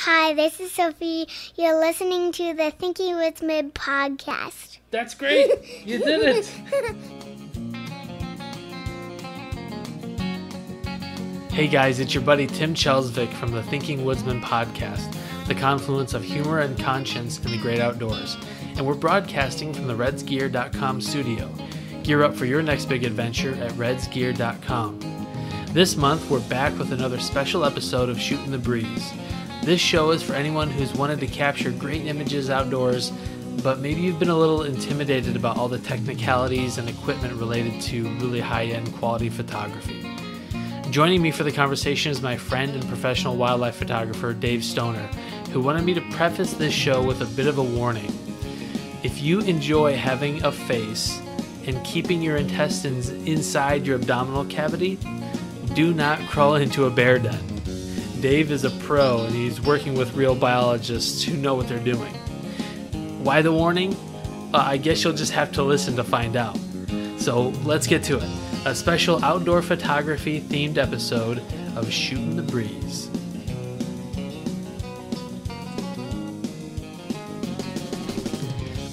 Hi, this is Sophie. You're listening to the Thinking Woodsman podcast. That's great. You did it. Hey guys, it's your buddy Tim Chelsvik from the Thinking Woodsman podcast, the confluence of humor and conscience in the great outdoors. And we're broadcasting from the redsgear.com studio. Gear up for your next big adventure at redsgear.com. This month, we're back with another special episode of Shooting the Breeze. This show is for anyone who's wanted to capture great images outdoors, but maybe you've been a little intimidated about all the technicalities and equipment related to really high-end quality photography. Joining me for the conversation is my friend and professional wildlife photographer, Dave Stonner, who wanted me to preface this show with a bit of a warning. If you enjoy having a face and keeping your intestines inside your abdominal cavity, do not crawl into a bear den. Dave is a pro and he's working with real biologists who know what they're doing. Why the warning? I guess you'll just have to listen to find out. So let's get to it. A special outdoor photography themed episode of Shooting the Breeze.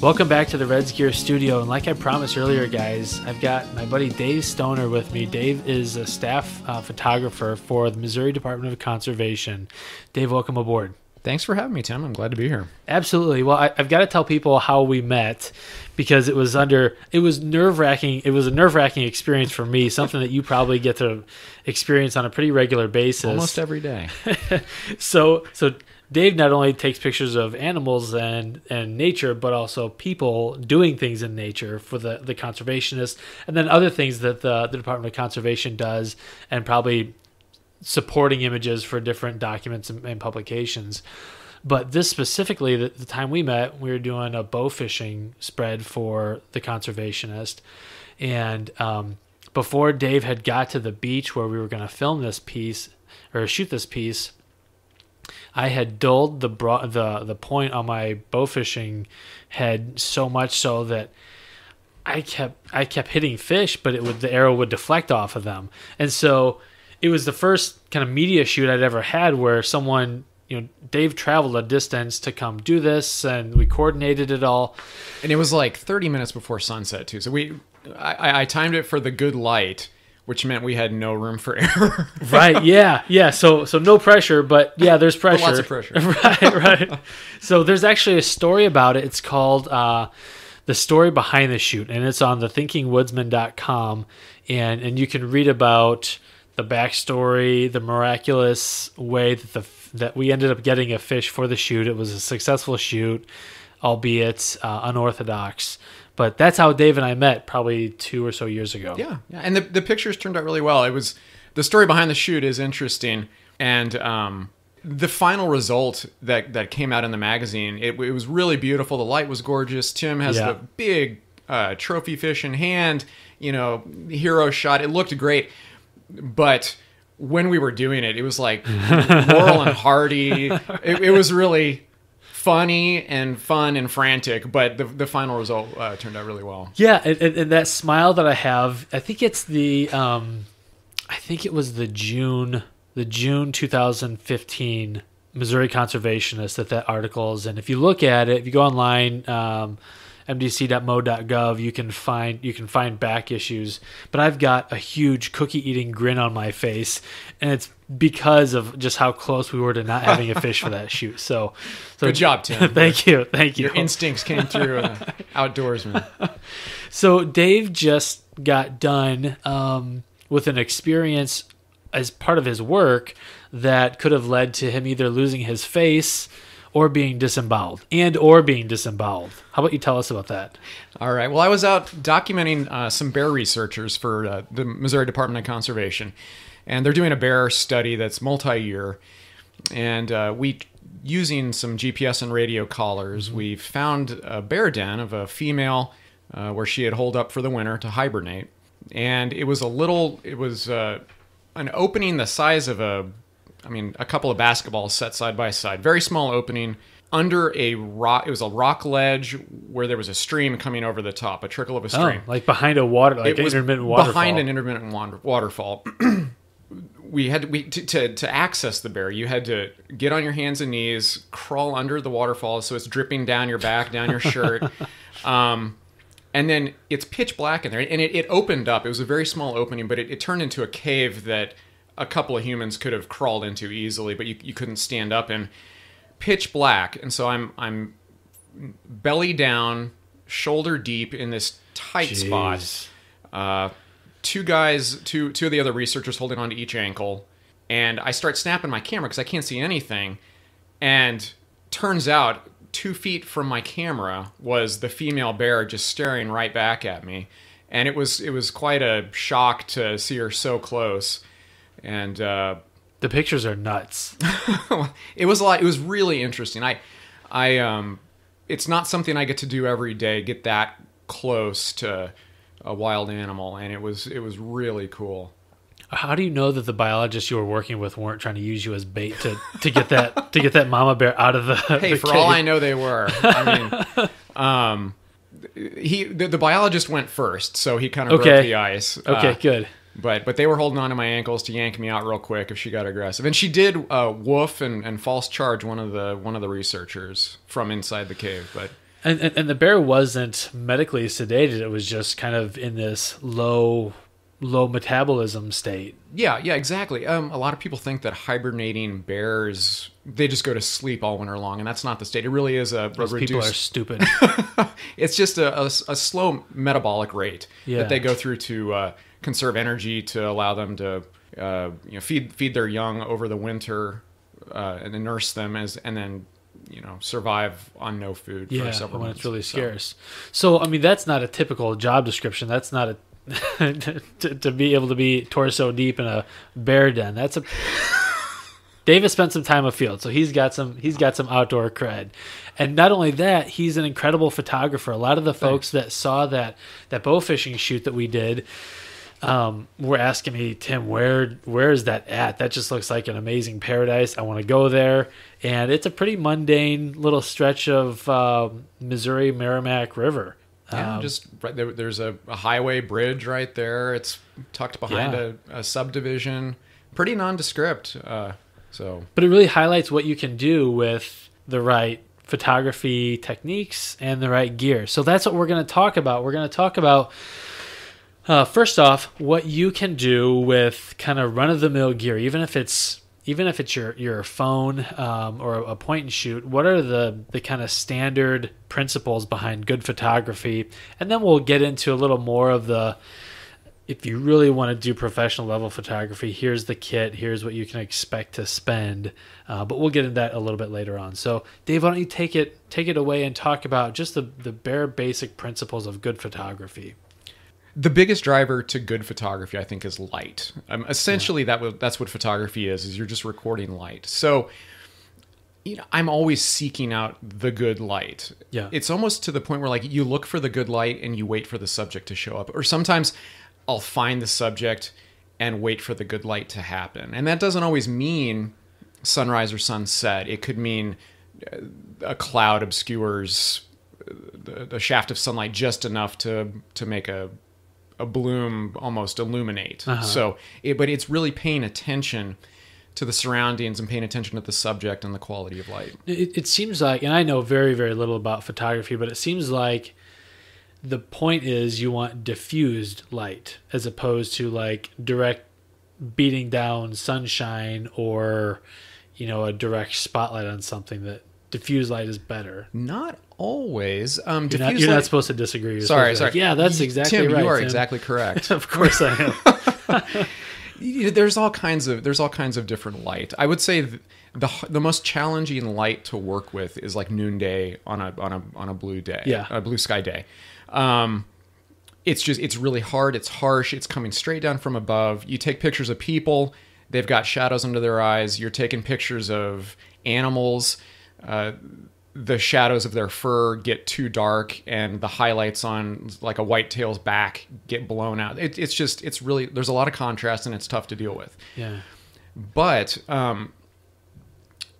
Welcome back to the Reds Gear studio, and like I promised earlier, guys, I've got my buddy Dave Stonner with me. Dave is a staff photographer for the Missouri Department of Conservation. Dave, welcome aboard. Thanks for having me, Tim. I'm glad to be here. Absolutely. Well, I've got to tell people how we met because it was nerve-wracking. It was a nerve-wracking experience for me, something that you probably get to experience on a pretty regular basis. Almost every day. So Dave not only takes pictures of animals and nature, but also people doing things in nature for the conservationists, and then other things that the Department of Conservation does, and probably supporting images for different documents and publications. But this specifically, the time we met, we were doing a bow fishing spread for the conservationist. And before Dave had got to the beach where we were going to film this piece, or shoot this piece, I had dulled the point on my bow fishing head so much so that I kept hitting fish, but the arrow would deflect off of them. And so it was the first kind of media shoot I'd ever had where someone, Dave traveled a distance to come do this, and we coordinated it all. And it was like 30 minutes before sunset too. So I timed it for the good light, which meant we had no room for error. Right. Yeah. So no pressure, but yeah, there's pressure. Lots of pressure. Right. So there's actually a story about it. It's called The Story Behind the Shoot, and it's on thethinkingwoodsman.com, and you can read about the backstory, the miraculous way that we ended up getting a fish for the shoot. It was a successful shoot, albeit unorthodox. But that's how Dave and I met probably 2 or so years ago. Yeah. And the pictures turned out really well. The story behind the shoot is interesting. And the final result that came out in the magazine, it was really beautiful. The light was gorgeous. Tim has the big trophy fish in hand, hero shot. It looked great. But when we were doing it, it was like Laurel and Hardy. It was really funny and fun and frantic, but the final result turned out really well. Yeah, and that smile that I have, I think it's it was the June 2015 Missouri Conservationist that article is in. If you look at it, if you go online, mdc.mo.gov, you can find back issues. But I've got a huge cookie-eating grin on my face, and it's because of just how close we were to not having a fish for that shoot. So good job, Tim. Thank you. Your instincts came through, outdoorsman. So Dave just got done with an experience as part of his work that could have led to him either losing his face or being disemboweled. How about you tell us about that? All right. Well, I was out documenting some bear researchers for the Missouri Department of Conservation, and they're doing a bear study that's multi-year. And using some GPS and radio collars, we found a bear den of a female where she had holed up for the winter to hibernate. And it was an opening the size of a couple of basketballs set side by side. Very small opening under a rock. It was a rock ledge where there was a stream coming over the top, a trickle of a stream. Oh, like behind a water, like an intermittent waterfall. Behind an intermittent waterfall. to access the bear, you had to get on your hands and knees, crawl under the waterfall so it's dripping down your back, down your shirt. And then it's pitch black in there, and it opened up. It was a very small opening, but it turned into a cave that a couple of humans could have crawled into easily, but you couldn't stand up in. Pitch black, and so I'm belly down, shoulder deep in this tight spot. Two of the other researchers holding onto each ankle, and I start snapping my camera because I can't see anything. And turns out 2 feet from my camera was the female bear just staring right back at me, and it was quite a shock to see her so close. And the pictures are nuts. It was really interesting. It's not something I get to do every day. Get that close to a wild animal, and it was really cool. How do you know that the biologists you were working with weren't trying to use you as bait to get that mama bear out of the Hey, the for cave? all I know, they were. I mean, the biologist went first, so he kind of broke the ice. Okay, good. But they were holding on to my ankles to yank me out real quick if she got aggressive, and she did woof and false charge one of the researchers from inside the cave. But and the bear wasn't medically sedated; it was just kind of in this low metabolism state. Yeah, exactly. A lot of people think that hibernating bears, they just go to sleep all winter long, and that's not the state. It really is a reduced... People are stupid. It's just a slow metabolic rate that they go through to conserve energy, to allow them to feed their young over the winter, and then nurse them and then survive on no food for several months. When it's really scarce. So I mean, that's not a typical job description. That's not a to be able to be torso deep in a bear den. That's a David spent some time afield, so he's got some outdoor cred. And not only that, he's an incredible photographer. A lot of the folks that saw that bow fishing shoot that we did were asking me, Tim, where is that at? That just looks like an amazing paradise. I want to go there. And it's a pretty mundane little stretch of Missouri Merrimack River. Yeah, just right there, there's a highway bridge right there. It's tucked behind a subdivision. Pretty nondescript. But it really highlights what you can do with the right photography techniques and the right gear. So that's what we're going to talk about. We're going to talk about first off what you can do with kind of run-of-the-mill gear, even if it's your phone or a point and shoot. What are the kind of standard principles behind good photography? And then we'll get into a little more of if you really want to do professional level photography, here's the kit, here's what you can expect to spend. But we'll get into that a little bit later on. So Dave, why don't you take it away and talk about just the bare basic principles of good photography? The biggest driver to good photography, I think, is light. Essentially, that's what photography is you're just recording light. So, I'm always seeking out the good light. Yeah. It's almost to the point where, like, you look for the good light and you wait for the subject to show up. Or sometimes I'll find the subject and wait for the good light to happen. And that doesn't always mean sunrise or sunset. It could mean a cloud obscures the shaft of sunlight just enough to make a bloom almost illuminate. So, but it's really paying attention to the surroundings and paying attention to the subject and the quality of light. It seems like, and I know very, very little about photography, but it seems like the point is you want diffused light as opposed to like direct beating down sunshine or, a direct spotlight on something. That diffused light is better. Not always. You're not supposed to disagree. You're sorry. Like, yeah, that's exactly Tim, right. You are Tim. exactly correct. Of course I am. There's all kinds of different light. I would say the most challenging light to work with is like noonday on a blue day. Yeah. A blue sky day. It's really hard. It's harsh. It's coming straight down from above. You take pictures of people. They've got shadows under their eyes. You're taking pictures of animals. The shadows of their fur get too dark and the highlights on like a whitetail's back get blown out. It's really, there's a lot of contrast and it's tough to deal with. Yeah. But,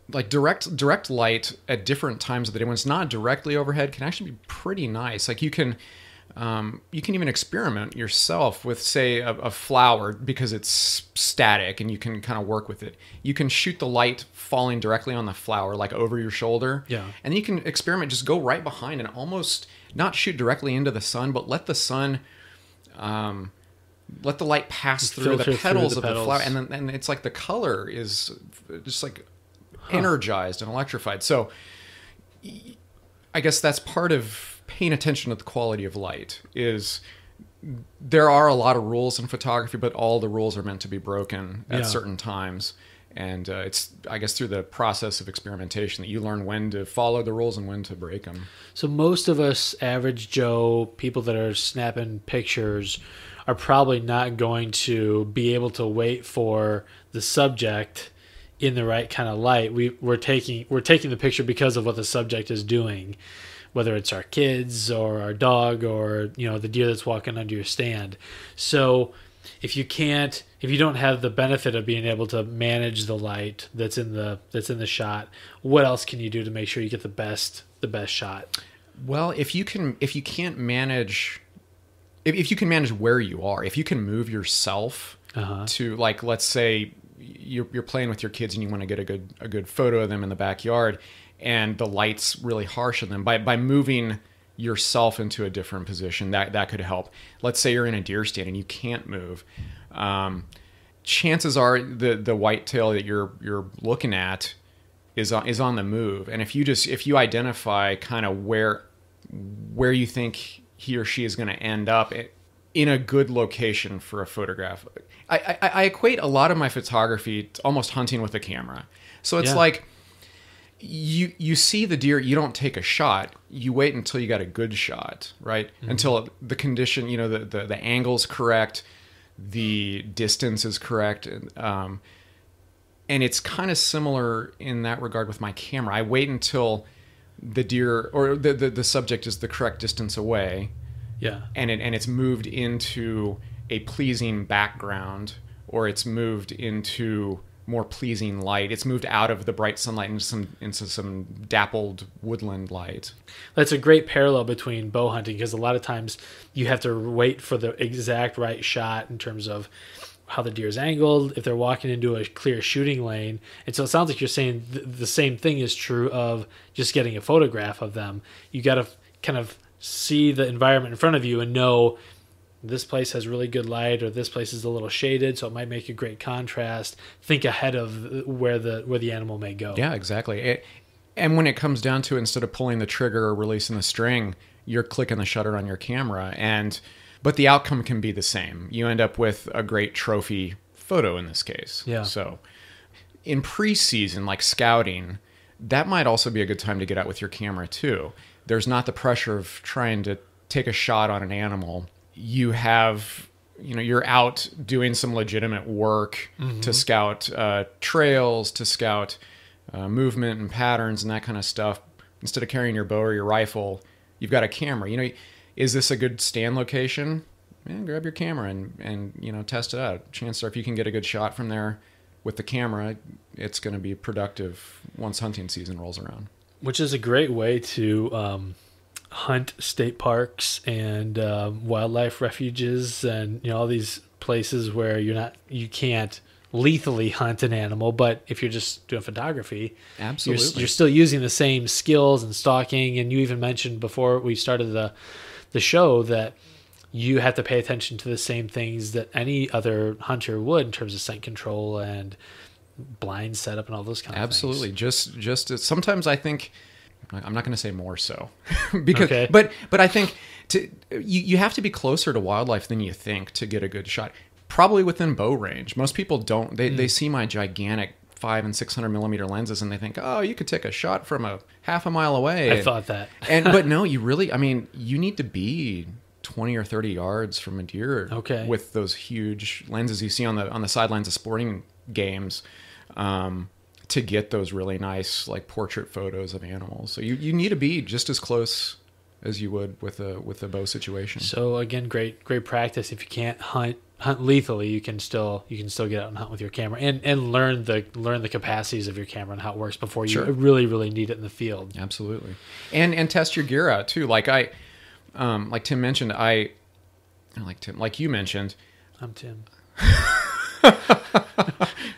like direct light at different times of the day when it's not directly overhead can actually be pretty nice. Like you can, You can even experiment yourself with, say, a flower because it's static and you can kind of work with it. You can shoot the light falling directly on the flower, like over your shoulder. Yeah. And you can experiment, just go right behind and almost not shoot directly into the sun, but let the sun, let the light pass through the petals of the flower. And it's like the color is just like energized and electrified. So I guess that's part of paying attention to the quality of light. Is there are a lot of rules in photography, but all the rules are meant to be broken at certain times. And it's, I guess, through the process of experimentation that you learn when to follow the rules and when to break them. So most of us, average Joe, people that are snapping pictures, are probably not going to be able to wait for the subject in the right kind of light. We're taking the picture because of what the subject is doing, whether it's our kids or our dog or the deer that's walking under your stand. So if you don't have the benefit of being able to manage the light that's in the shot, what else can you do to make sure you get the best shot? Well, if you can manage where you are, if you can move yourself to, like, let's say you're playing with your kids and you want to get a good photo of them in the backyard, and the light's really harsh on them, by moving yourself into a different position, that could help. Let's say you're in a deer stand and you can't move. Chances are the whitetail that you're looking at is on the move, and if you identify kind of where you think he or she is going to end up in a good location for a photograph. I equate a lot of my photography to almost hunting with a camera. So it's like, you see the deer, you don't take a shot, you wait until you got a good shot, right? Mm-hmm. Until the condition, the angle's correct, the distance is correct. And it's kind of similar in that regard with my camera. I wait until the deer or the subject is the correct distance away. Yeah. And it's moved into a pleasing background, or it's moved into more pleasing light. It's moved out of the bright sunlight into some dappled woodland light. That's a great parallel between bow hunting, because a lot of times you have to wait for the exact right shot in terms of how the deer's angled, if they're walking into a clear shooting lane. And so it sounds like you're saying the same thing is true of just getting a photograph of them. You got to kind of see the environment in front of you and know this place has really good light, or this place is a little shaded, so it might make a great contrast. Think ahead of where the animal may go. Yeah, exactly. And when it comes down to it, instead of pulling the trigger or releasing the string, you're clicking the shutter on your camera, but the outcome can be the same. You end up with a great trophy photo in this case. Yeah. So in pre-season, like scouting, that might also be a good time to get out with your camera too. There's not the pressure of trying to take a shot on an animal. You have, you're out doing some legitimate work to scout trails, to scout movement and patterns and that kind of stuff. Instead of carrying your bow or your rifle, you've got a camera. Is this a good stand location? Grab your camera and test it out. Chances are, if you can get a good shot from there with the camera, it's going to be productive once hunting season rolls around. Which is a great way to hunt state parks and wildlife refuges and all these places where you can't lethally hunt an animal, but if you're just doing photography, absolutely, you're still using the same skills and stalking. And you even mentioned before we started the show that you have to pay attention to the same things that any other hunter would in terms of scent control and blind setup and all those kind of things. Absolutely. Just sometimes I think, I'm not going to say more so, because, okay. but I think you have to be closer to wildlife than you think to get a good shot. Probably within bow range. Most people don't. They see my gigantic 500 and 600 millimeter lenses and they think, oh, you could take a shot from a half a mile away. I thought that. But no, you need to be 20 or 30 yards from a deer. Okay. With those huge lenses you see on the sidelines of sporting games. To get those really nice like portrait photos of animals. So you need to be just as close as you would with a bow situation. So again, great practice. If you can't hunt lethally, you can still get out and hunt with your camera and learn the capacities of your camera and how it works before you really, really need it in the field. Absolutely. And test your gear out too. Like like Tim mentioned, like you mentioned, I'm Tim.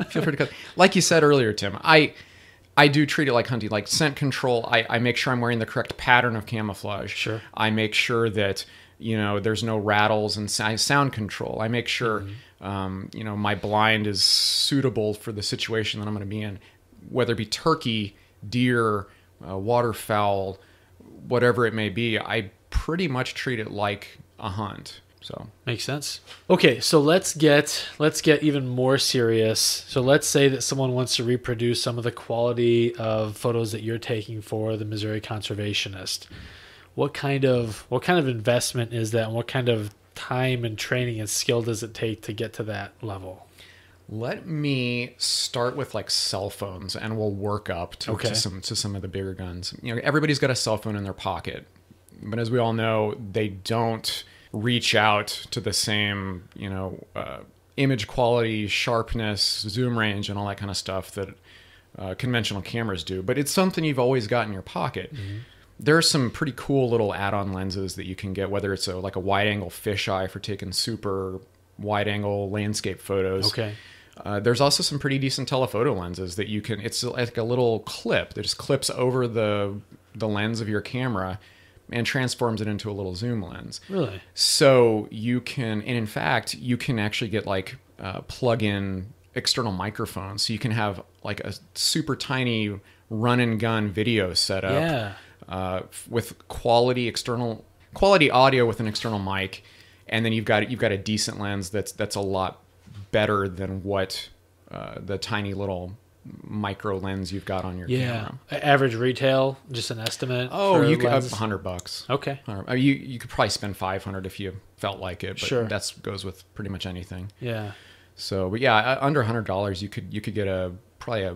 feel free to cut. Like you said earlier, Tim, I do treat it like hunting, like scent control. I make sure I'm wearing the correct pattern of camouflage. Sure. I make sure that, there's no rattles and sound control. I make sure, my blind is suitable for the situation that I'm going to be in, whether it be turkey, deer, waterfowl, whatever it may be. I pretty much treat it like a hunt. So makes sense. Okay, so let's get even more serious. So let's say that someone wants to reproduce some of the quality of photos that you're taking for the Missouri Conservationist. What kind of investment is that, and what kind of time and training and skill does it take to get to that level? Let me start with like cell phones, and we'll work up to some of the bigger guns. Everybody's got a cell phone in their pocket, but as we all know, they don't reach out to the same, image quality, sharpness, zoom range, and all that kind of stuff that conventional cameras do. But it's something you've always got in your pocket. Mm-hmm. There are some pretty cool little add-on lenses that you can get, whether it's like a wide-angle fisheye for taking super wide-angle landscape photos. Okay. There's also some pretty decent telephoto lenses that you can. It's like a little clip that just clips over the lens of your camera and transforms it into a little zoom lens. Really? So you can, and in fact, you can actually get like plug-in external microphones. So you can have like a super tiny run and gun video setup. Yeah. With quality audio with an external mic, and then you've got a decent lens that's a lot better than what the tiny little micro lens you've got on your camera. Average retail, just an estimate. Oh, you could have $100. Okay. You could probably spend $500 if you felt like it, but sure. That goes with pretty much anything. Yeah. So, but yeah, under $100 you could get probably a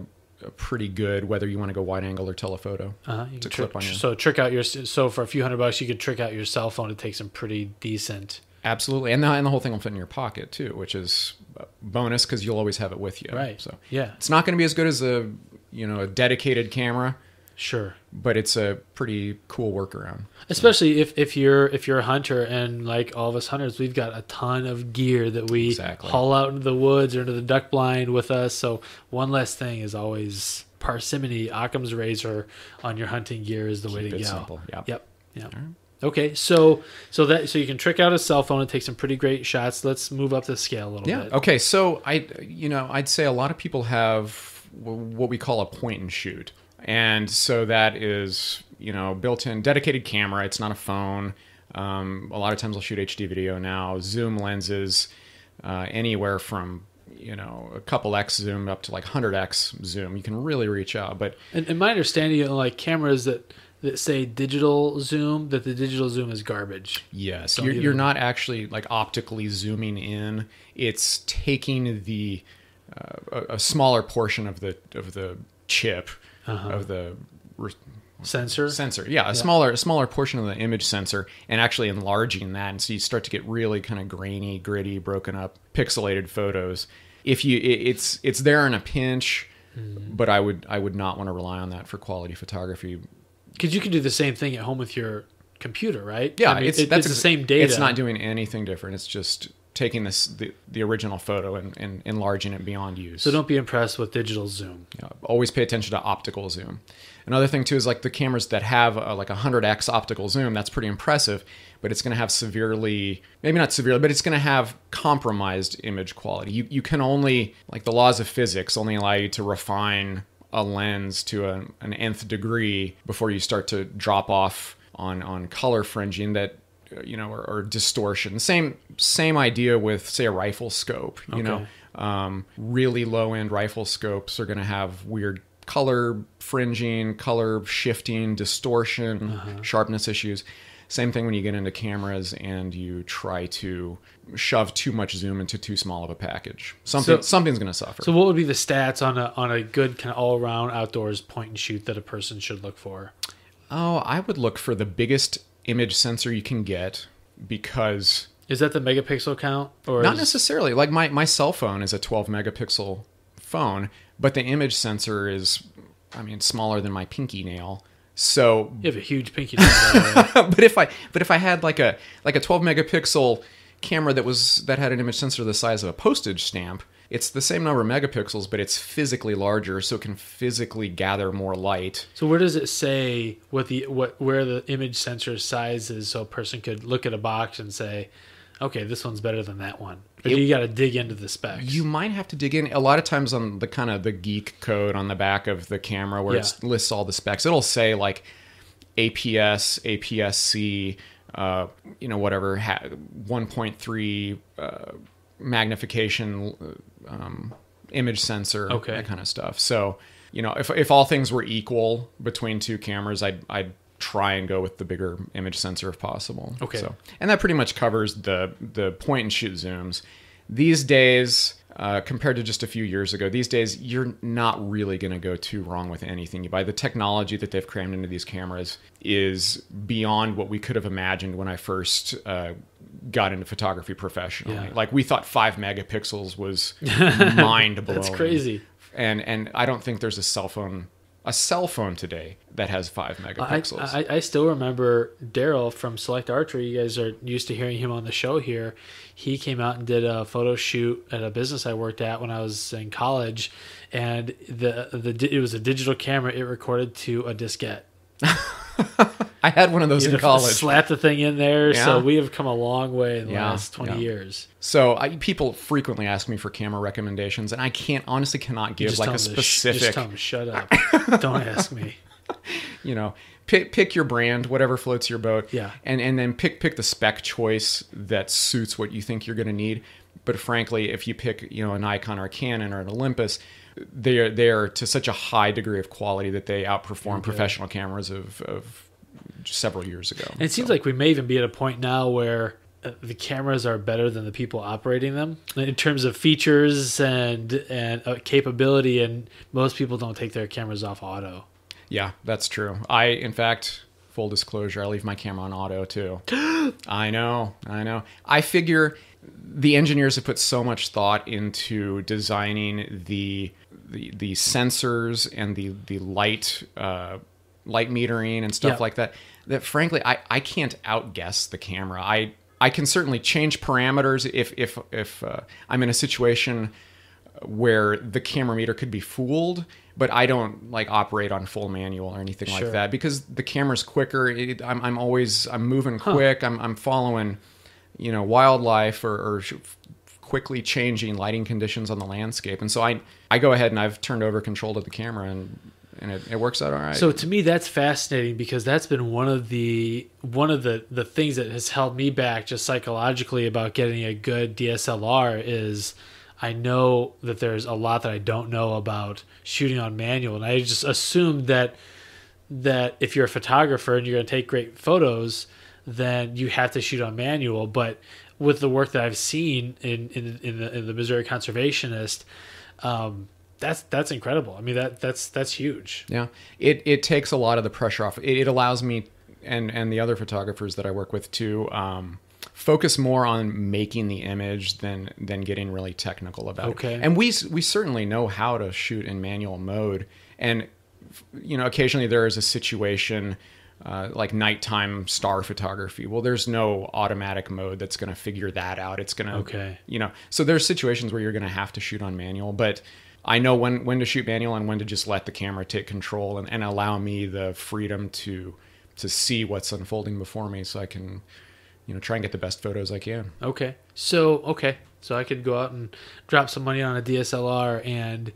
pretty good, whether you want to go wide angle or telephoto. You can clip on your. So for a few $100 you could trick out your cell phone to take some pretty decent. Absolutely, and the whole thing will fit in your pocket too, which is a bonus because you'll always have it with you. Right. So yeah, it's not going to be as good as a dedicated camera. Sure. But it's a pretty cool workaround. Especially if you're a hunter, and like all of us hunters, we've got a ton of gear that we haul out into the woods or into the duck blind with us. So one less thing is always parsimony. Occam's razor on your hunting gear is the way to go. Simple. Yep. Right. Okay, so you can trick out a cell phone and take some pretty great shots. Let's move up the scale a little bit. Okay. So I'd say a lot of people have what we call a point and shoot. And so that is, built-in dedicated camera. It's not a phone. A lot of times I'll shoot HD video now. Zoom lenses, anywhere from, a couple X zoom up to like 100X zoom. You can really reach out. But in my understanding, like cameras that say digital zoom, that the digital zoom is garbage. Yes, you're not actually like optically zooming in. It's taking the a smaller portion of the chip. Of the sensor, a smaller portion of the image sensor, and actually enlarging that, and so you start to get really kind of grainy, gritty, broken up, pixelated photos. It's there in a pinch, but I would not want to rely on that for quality photography. Because you can do the same thing at home with your computer, right? Yeah, I mean, it's the same data. It's not doing anything different. It's just taking the original photo and enlarging it beyond use. So don't be impressed with digital zoom. Yeah, always pay attention to optical zoom. Another thing too is like the cameras that have like 100x optical zoom. That's pretty impressive, but it's going to have maybe not severely, but it's going to have compromised image quality. You can only, like the laws of physics only allow you to refine a lens to an nth degree before you start to drop off on color fringing that or distortion. Same idea with, say, a rifle scope. Really low end rifle scopes are going to have weird color fringing, color shifting, distortion, sharpness issues. Same thing when you get into cameras and you try to shove too much zoom into too small of a package. Something's going to suffer. So what would be the stats on a good kind of all around outdoors point and shoot that a person should look for? Oh, I would look for the biggest image sensor you can get, because... Is that the megapixel count? Or not necessarily. Like my cell phone is a 12 megapixel phone, but the image sensor is, smaller than my pinky nail. So, You have a huge pinky nail, by the way. but if I had like a 12 megapixel camera that had an image sensor the size of a postage stamp, it's the same number of megapixels, but it's physically larger, so it can physically gather more light. So where does it say where the image sensor size is, so a person could look at a box and say, okay, this one's better than that one? Or you got to dig into the specs? You might have to dig in. A lot of times on the kind of the geek code on the back of the camera where it lists all the specs, it'll say like APS, APS-C, whatever, 1.3 magnification image sensor, that kind of stuff. So, if all things were equal between two cameras, I'd try and go with the bigger image sensor if possible. Okay. So, and that pretty much covers the point and shoot zooms. These days, compared to just a few years ago, these days you're not really going to go too wrong with anything you buy. The technology that they've crammed into these cameras is beyond what we could have imagined when I first got into photography professionally. Yeah. Like, we thought 5 megapixels was mind blowing. That's crazy. And I don't think there's a cell phone today that has 5 megapixels. I still remember Daryl from Select Archery. You guys are used to hearing him on the show here. He came out and did a photo shoot at a business I worked at when I was in college, and it was a digital camera. It recorded to a diskette. I had one of those in college. Slap the thing in there. Yeah. So we have come a long way in the last 20 years. So people frequently ask me for camera recommendations, and I honestly cannot give like a specific. Just tell them, shut up. Don't ask me. Pick your brand, whatever floats your boat. Yeah. And then pick the spec choice that suits what you think you're going to need. But frankly, if you pick a Nikon or a Canon or an Olympus, they're to such a high degree of quality that they outperform professional cameras of several years ago. And it seems like we may even be at a point now where the cameras are better than the people operating them in terms of features and capability, and most people don't take their cameras off auto. Yeah, that's true. In fact, full disclosure, I leave my camera on auto too. I know. I figure the engineers have put so much thought into designing the sensors and the light metering and stuff like that frankly I can't outguess the camera. I can certainly change parameters if I'm in a situation where the camera meter could be fooled, but I don't operate on full manual or anything like that, because the camera's quicker. I'm moving quick. I'm following wildlife or quickly changing lighting conditions on the landscape, and so I go ahead and I've turned over control of the camera, and it works out all right. So to me, that's fascinating, because that's been one of the things that has held me back just psychologically about getting a good DSLR is I know that there's a lot that I don't know about shooting on manual, and I just assumed that if you're a photographer and you're going to take great photos, then you have to shoot on manual. But with the work that I've seen in the Missouri Conservationist, that's incredible. I mean, that's huge. Yeah, it takes a lot of the pressure off. It allows me and the other photographers that I work with to focus more on making the image than getting really technical about it. And we certainly know how to shoot in manual mode, and occasionally there is a situation like nighttime star photography. Well, there's no automatic mode that's going to figure that out. It's going to so there's situations where you're going to have to shoot on manual, but I know when to shoot manual and when to just let the camera take control and allow me the freedom to see what's unfolding before me, so I can try and get the best photos I can. So I could go out and drop some money on a DSLR and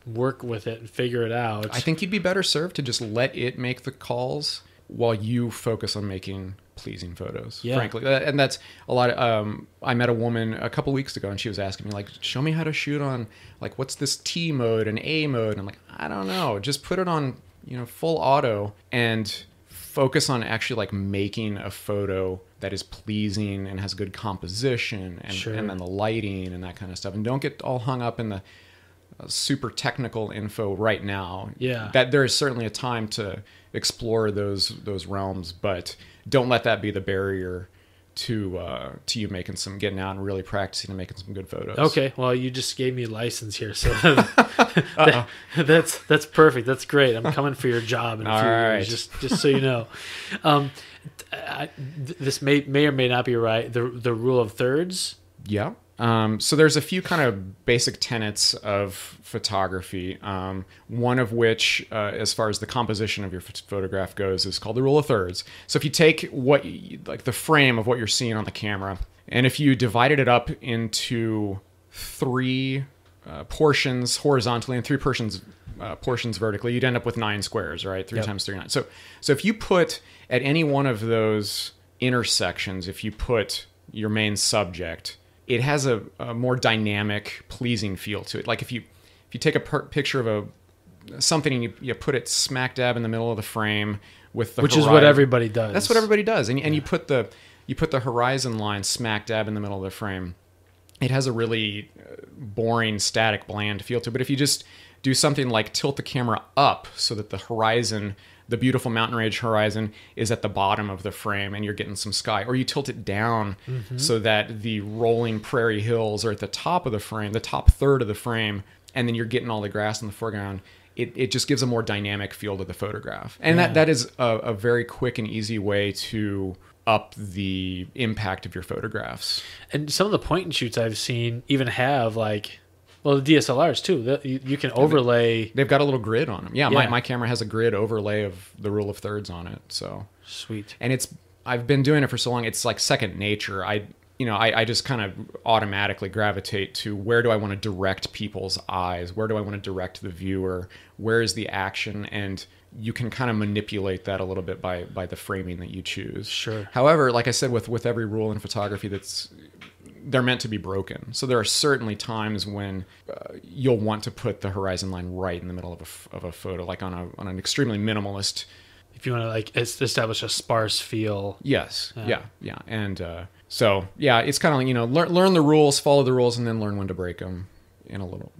work with it and figure it out. I think you'd be better served to just let it make the calls while you focus on making pleasing photos, frankly. And that's a lot of, I met a woman a couple weeks ago, and she was asking me, show me how to shoot on, what's this T mode and A mode? And I'm like, I don't know. Just put it on, full auto and focus on actually making a photo that is pleasing and has good composition and then the lighting and that kind of stuff. And don't get all hung up in the super technical info right now. That there is certainly a time to explore those realms, but don't let that be the barrier to you getting out and really practicing and making some good photos. Okay, well, you just gave me a license here, so that's perfect. That's great. I'm coming for your job in a few years, just so you know. This may or may not be right. The rule of thirds. Yeah. So there's a few kind of basic tenets of photography. One of which, as far as the composition of your photograph goes, is called the rule of thirds. So if you take the frame of what you're seeing on the camera, and if you divided it up into three portions horizontally and three portions vertically, you'd end up with 9 squares, right? 3 times 3, 9. So if you put at any one of those intersections, if you put your main subject, it has a more dynamic, pleasing feel to it. Like if you take a picture of something and you put it smack dab in the middle of the frame with the which horizon, is what everybody does. That's what everybody does, and you put the horizon line smack dab in the middle of the frame. It has a really boring, static, bland feel to it. But if you just do something like tilt the camera up so that the horizon, the beautiful mountain range horizon, is at the bottom of the frame and you're getting some sky, or you tilt it down so that the rolling prairie hills are at the top of the frame, the top third of the frame, and then you're getting all the grass in the foreground, it just gives a more dynamic feel to the photograph. And that is a very quick and easy way to up the impact of your photographs. And some of the point and shoots I've seen even have the DSLRs too. You can overlay. They've got a little grid on them. Yeah. My camera has a grid overlay of the rule of thirds on it. So sweet. And I've been doing it for so long. It's like second nature. I just kind of automatically gravitate to where do I want to direct people's eyes? Where do I want to direct the viewer? Where is the action? And you can kind of manipulate that a little bit by the framing that you choose. Sure. However, like I said, with every rule in photography, they're meant to be broken. So there are certainly times when you'll want to put the horizon line right in the middle of a photo, like on an extremely minimalist. If you want to establish a sparse feel. Yes. Yeah. And so it's kind of learn the rules, follow the rules, and then learn when to break them in a little.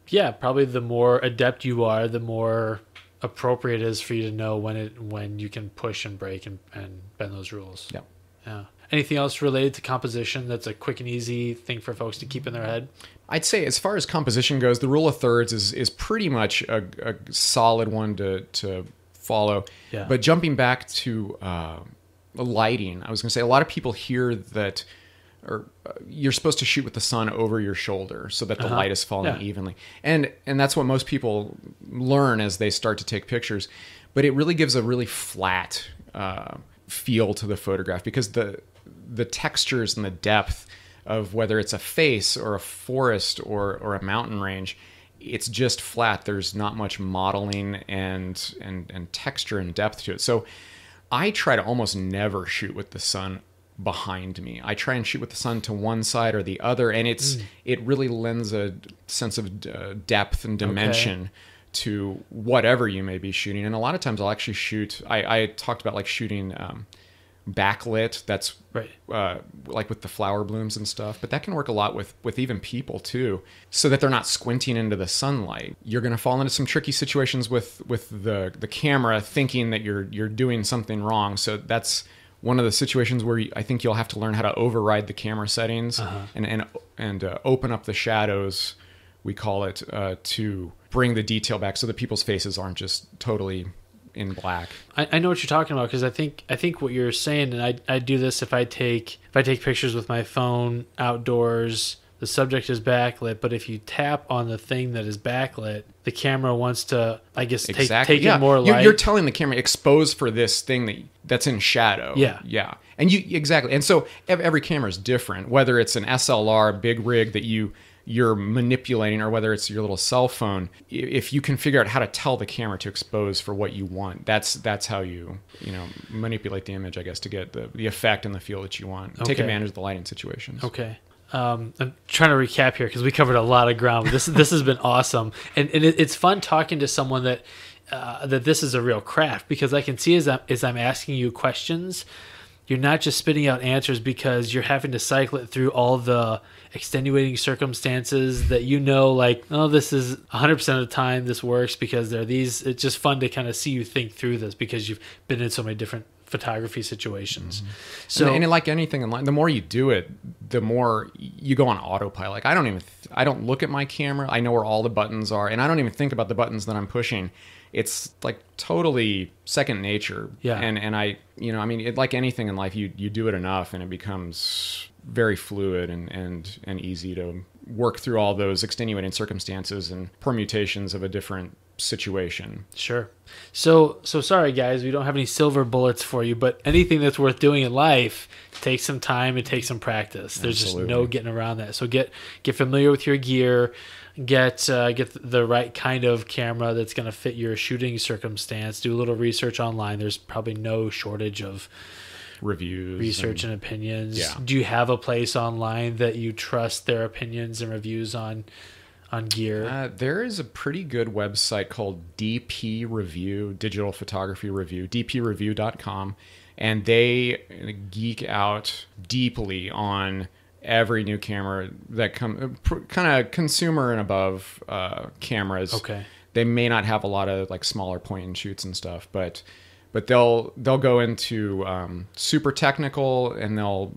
Yeah, probably the more adept you are, the more appropriate it is for you to know when you can push and break and bend those rules. Yep. Yeah. Anything else related to composition that's a quick and easy thing for folks to keep in their head? I'd say as far as composition goes, the rule of thirds is pretty much a solid one to follow. Yeah. But jumping back to lighting, I was going to say a lot of people hear that you're supposed to shoot with the sun over your shoulder so that the light is falling evenly. And that's what most people learn as they start to take pictures. But it really gives a really flat feel to the photograph because the textures and the depth of whether it's a face or a forest or a mountain range, it's just flat. There's not much modeling and texture and depth to it. So I try to almost never shoot with the sun behind me. I try and shoot with the sun to one side or the other, and it really lends a sense of depth and dimension to whatever you may be shooting. And a lot of times I'll actually shoot. I talked about like shooting backlit. That's right. Like with the flower blooms and stuff. But that can work a lot with even people too, so that they're not squinting into the sunlight. You're going to fall into some tricky situations with the camera, thinking that you're doing something wrong. So that's one of the situations where I think you'll have to learn how to override the camera settings and open up the shadows, we call it, to bring the detail back so that people's faces aren't just totally in black. I know what you're talking about because I think what you're saying, and I do this if I take pictures with my phone outdoors. The subject is backlit, but if you tap on the thing that is backlit, the camera wants to, I guess, take in more light. You're telling the camera, expose for this thing that's in shadow. Yeah. And exactly. And so every camera is different, whether it's an SLR, big rig that you're manipulating, or whether it's your little cell phone. If you can figure out how to tell the camera to expose for what you want, that's how you manipulate the image, I guess, to get the effect and the feel that you want. Take advantage of the lighting situations. Okay. I'm trying to recap here because we covered a lot of ground. But this has been awesome, and it's fun talking to someone that this is a real craft, because I can see as I'm asking you questions, you're not just spitting out answers because you're having to cycle it through all the extenuating circumstances that this is 100% of the time this works because there are these. It's just fun to kind of see you think through this because you've been in so many different photography situations. Mm-hmm. So, and like anything in life, the more you do it, the more you go on autopilot. Like I don't look at my camera. I know where all the buttons are, and I don't even think about the buttons that I'm pushing. It's like totally second nature. Yeah. And I, I mean, like anything in life, you do it enough and it becomes very fluid and easy to work through all those extenuating circumstances and permutations of a different situation. Sure. So sorry guys, we don't have any silver bullets for you, but anything that's worth doing in life takes some time, it takes some practice. There's Absolutely. just no getting around that. So get familiar with your gear, get the right kind of camera that's going to fit your shooting circumstance. Do a little research online. There's probably no shortage of Reviews, research and opinions. Yeah. Do you have a place online that you trust their opinions and reviews on gear? There is a pretty good website called DP Review, Digital Photography Review, dpreview.com, and they geek out deeply on every new camera that kind of consumer and above cameras. Okay. They may not have a lot of like smaller point and shoots and stuff, but they'll go into super technical, and they'll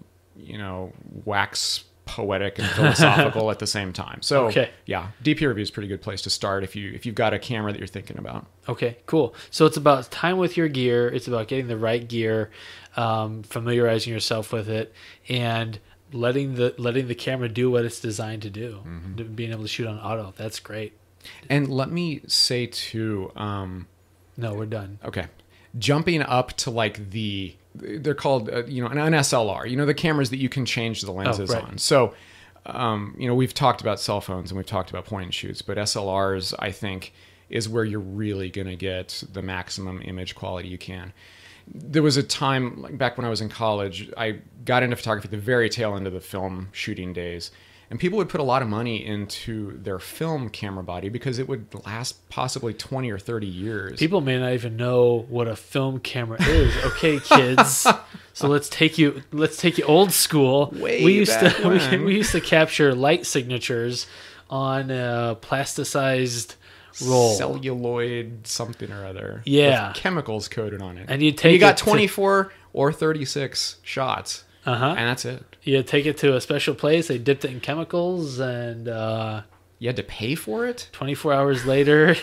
wax poetic and philosophical at the same time. So okay. Yeah, DP Review is a pretty good place to start if you've got a camera that you're thinking about. Okay, cool. So it's about time with your gear. It's about getting the right gear, familiarizing yourself with it, and letting the camera do what it's designed to do. Mm-hmm. Being able to shoot on auto. That's great. And let me say too. No, we're done. Okay, jumping up to like they're called an SLR. The cameras that you can change the lenses on. So, we've talked about cell phones and we've talked about point and shoots, but SLRs I think is where you're really going to get the maximum image quality you can. There was a time like back when I was in college, I got into photography at the very tail end of the film shooting days. And people would put a lot of money into their film camera body because it would last possibly 20 or 30 years. People may not even know what a film camera is. Okay, kids. So let's take you old school. We used to capture light signatures on a plasticized roll. Celluloid something or other. Yeah. With chemicals coated on it. And you got 24 or 36 shots. Uh-huh. And that's it. You take it to a special place. They dipped it in chemicals, and you had to pay for it? 24 hours later,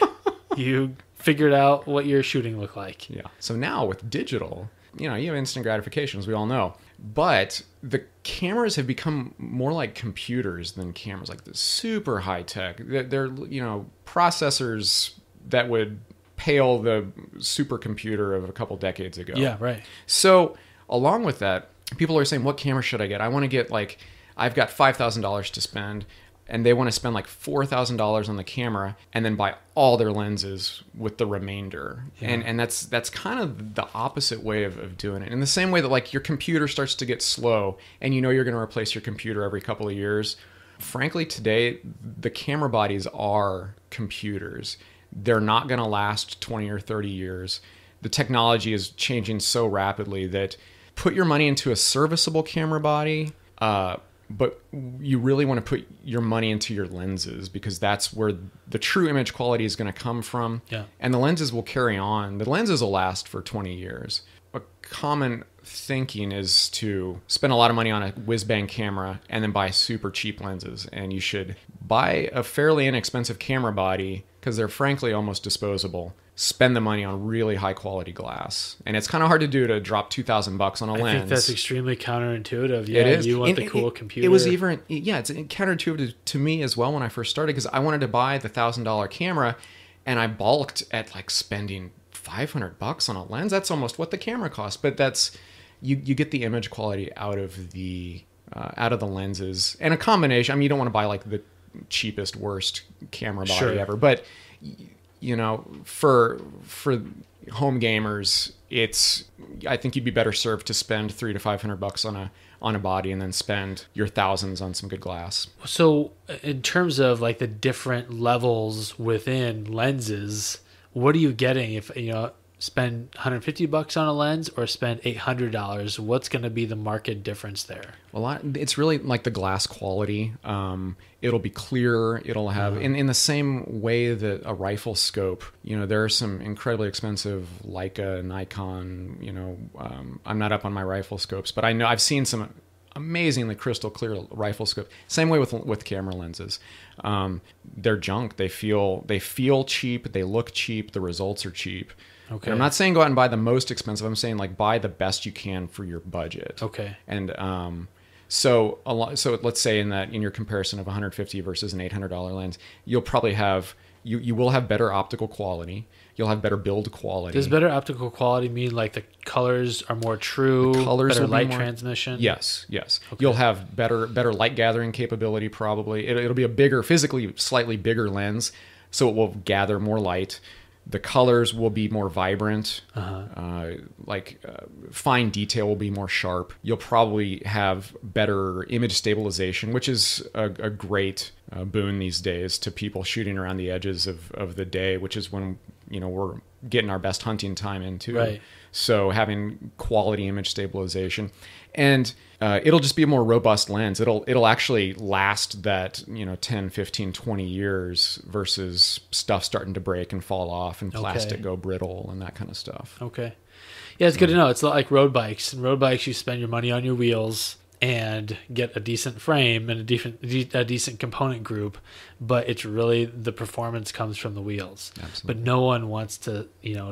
you figured out what your shooting looked like. Yeah. So now with digital, you have instant gratification, as we all know. But the cameras have become more like computers than cameras, like the super high tech. They're processors that would pale the supercomputer of a couple decades ago. Yeah, right. So along with that, people are saying, what camera should I get? I want to get I've got $5,000 to spend, and they want to spend like $4,000 on the camera and then buy all their lenses with the remainder. Yeah. And that's kind of the opposite way of doing it. In the same way that like your computer starts to get slow and you're going to replace your computer every couple of years. Frankly, today, the camera bodies are computers. They're not going to last 20 or 30 years. The technology is changing so rapidly that put your money into a serviceable camera body, but you really want to put your money into your lenses because that's where the true image quality is going to come from. Yeah. And the lenses will carry on. The lenses will last for 20 years. A common thinking is to spend a lot of money on a whiz-bang camera and then buy super cheap lenses. And you should buy a fairly inexpensive camera body because they're frankly almost disposable. Spend the money on really high quality glass, and it's kind of hard to do to drop $2,000 on a lens. I think that's extremely counterintuitive. Yeah, it is. You want the cool computer. It was even it's counterintuitive to me as well when I first started because I wanted to buy the $1,000 camera, and I balked at like spending $500 on a lens. That's almost what the camera costs, but that's you get the image quality out of the lenses and a combination. I mean, you don't want to buy like the cheapest, worst camera body ever, but for home gamers, I think you'd be better served to spend $300 to $500 on a body and then spend your thousands on some good glass. So in terms of like the different levels within lenses, what are you getting? If spend $150 on a lens or spend $800, what's going to be the market difference there? Well, it's really like the glass quality. It'll be clearer. It'll have, in the same way that a rifle scope, there are some incredibly expensive Leica, Nikon, I'm not up on my rifle scopes, but I know I've seen some amazingly crystal clear rifle scope. Same way with camera lenses. They're junk. They feel cheap. They look cheap. The results are cheap. Okay. And I'm not saying go out and buy the most expensive. I'm saying like buy the best you can for your budget. Okay. And so let's say in your comparison of $150 versus an $800 lens, you'll probably have you will have better optical quality. You'll have better build quality. Does better optical quality mean like the colors are more true? The colors better will light be more, transmission? Yes. Okay. You'll have better light gathering capability probably. It'll be a bigger, physically slightly bigger lens, so it will gather more light. The colors will be more vibrant. Fine detail will be more sharp. You'll probably have better image stabilization, which is a great boon these days to people shooting around the edges of the day, which is when we're getting our best hunting time into. Right. So having quality image stabilization, and it'll just be a more robust lens. It'll actually last that 10, 15, 20 years versus stuff starting to break and fall off and plastic go brittle and that kind of stuff. Okay. Yeah, it's good to know. It's like road bikes. In road bikes, you spend your money on your wheels and get a decent frame and a decent component group, but it's really the performance comes from the wheels. Absolutely. But no one wants to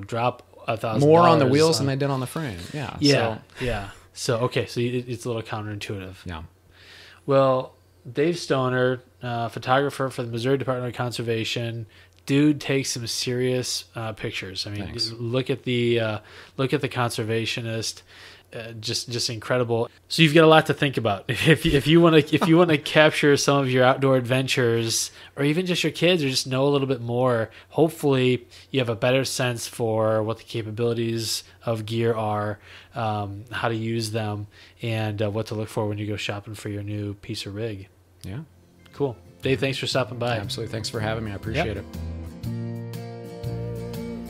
drop $1,000 more on the wheels than they did on the frame. Yeah. So it's a little counterintuitive. Yeah. Well, Dave Stonner, photographer for the Missouri Department of Conservation, dude takes some serious pictures. I mean, Thanks. look at the conservationist. Just incredible. So you've got a lot to think about. If you want to capture some of your outdoor adventures, or even just your kids, or just know a little bit more, hopefully you have a better sense for what the capabilities of gear are, how to use them, and what to look for when you go shopping for your new piece of rig. Yeah. Cool. Dave, thanks for stopping by. Absolutely. Thanks for having me. I appreciate it.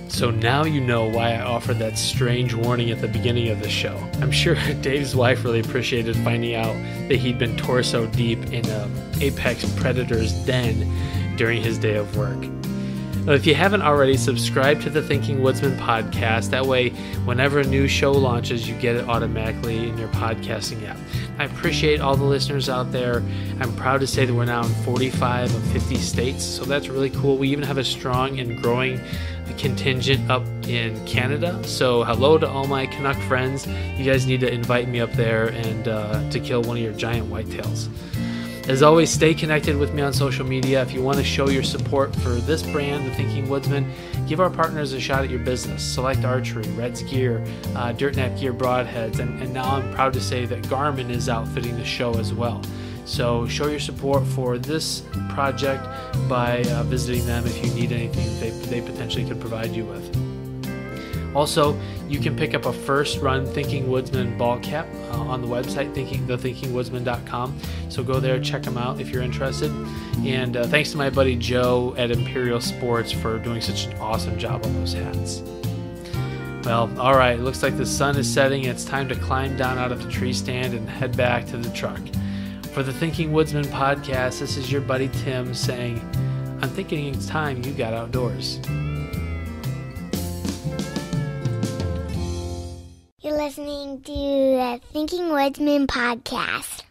So now you know why I offered that strange warning at the beginning of the show. I'm sure Dave's wife really appreciated finding out that he'd been torso deep in an apex predator's den during his day of work. Now, if you haven't already, subscribe to the Thinking Woodsman podcast. That way, whenever a new show launches, you get it automatically in your podcasting app. I appreciate all the listeners out there. I'm proud to say that we're now in 45 of 50 states, so that's really cool. We even have a strong and growing contingent up in Canada. So hello to all my Canuck friends. You guys need to invite me up there and to kill one of your giant whitetails. As always, stay connected with me on social media. If you want to show your support for this brand, the Thinking Woodsman, give our partners a shot at your business. Select Archery, Red's Gear, Dirt Nap Gear Broadheads, and now I'm proud to say that Garmin is outfitting the show as well. So show your support for this project by visiting them if you need anything they potentially could provide you with. Also, you can pick up a first run Thinking Woodsman ball cap on the website, thethinkingwoodsman.com. So go there, check them out if you're interested. And thanks to my buddy Joe at Imperial Sports for doing such an awesome job on those hats. Well, all right, it looks like the sun is setting. It's time to climb down out of the tree stand and head back to the truck. For the Thinking Woodsman podcast, this is your buddy Tim saying, I'm thinking it's time you got outdoors. You're listening to the Thinking Woodsman podcast.